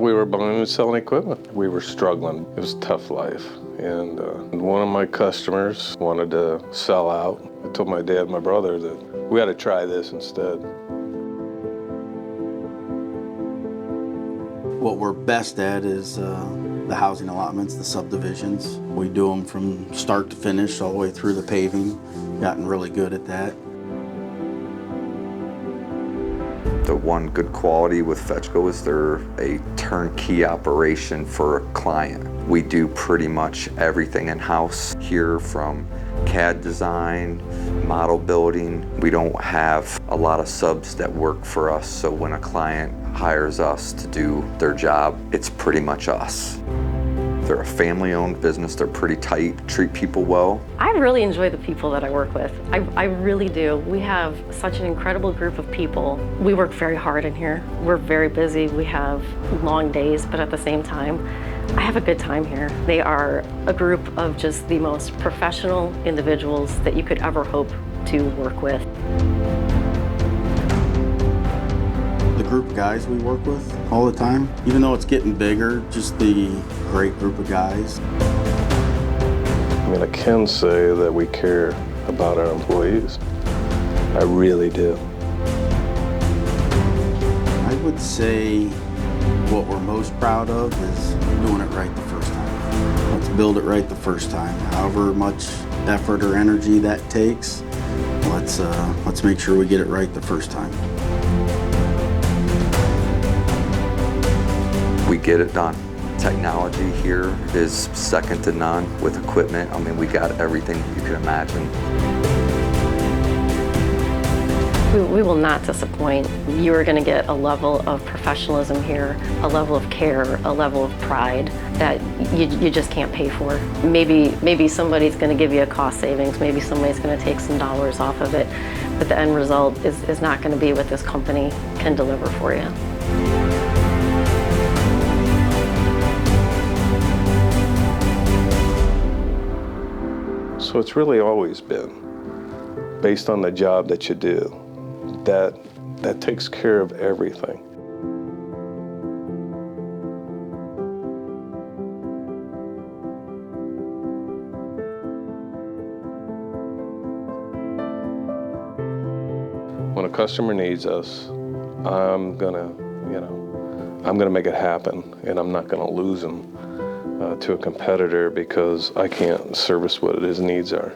We were buying and selling equipment. We were struggling. It was a tough life. And one of my customers wanted to sell out. I told my dad and my brother that we had to try this instead. What we're best at is the housing allotments, the subdivisions. We do them from start to finish, all the way through the paving. Gotten really good at that. The one good quality with Fechko is they're a turnkey operation for a client. We do pretty much everything in-house here, from CAD design, model building. We don't have a lot of subs that work for us, so when a client hires us to do their job, it's pretty much us. They're a family-owned business. They're pretty tight, treat people well. I really enjoy the people that I work with. I really do. We have such an incredible group of people. We work very hard in here. We're very busy. We have long days, but at the same time, I have a good time here. They are a group of just the most professional individuals that you could ever hope to work with. The group of guys we work with all the time, even though it's getting bigger, just the great group of guys. I mean, I can say that we care about our employees. I really do. I would say what we're most proud of is doing it right the first time. Let's build it right the first time. However much effort or energy that takes, let's make sure we get it right the first time. We get it done. Technology here is second to none with equipment. I mean, we got everything you can imagine. We will not disappoint. You are going to get a level of professionalism here, a level of care, a level of pride that you just can't pay for. Maybe somebody's going to give you a cost savings, maybe somebody's going to take some dollars off of it, but the end result is not going to be what this company can deliver for you. So it's really always been based on the job that you do. That takes care of everything. When a customer needs us, I'm gonna make it happen, and I'm not gonna lose them to a competitor because I can't service what his needs are.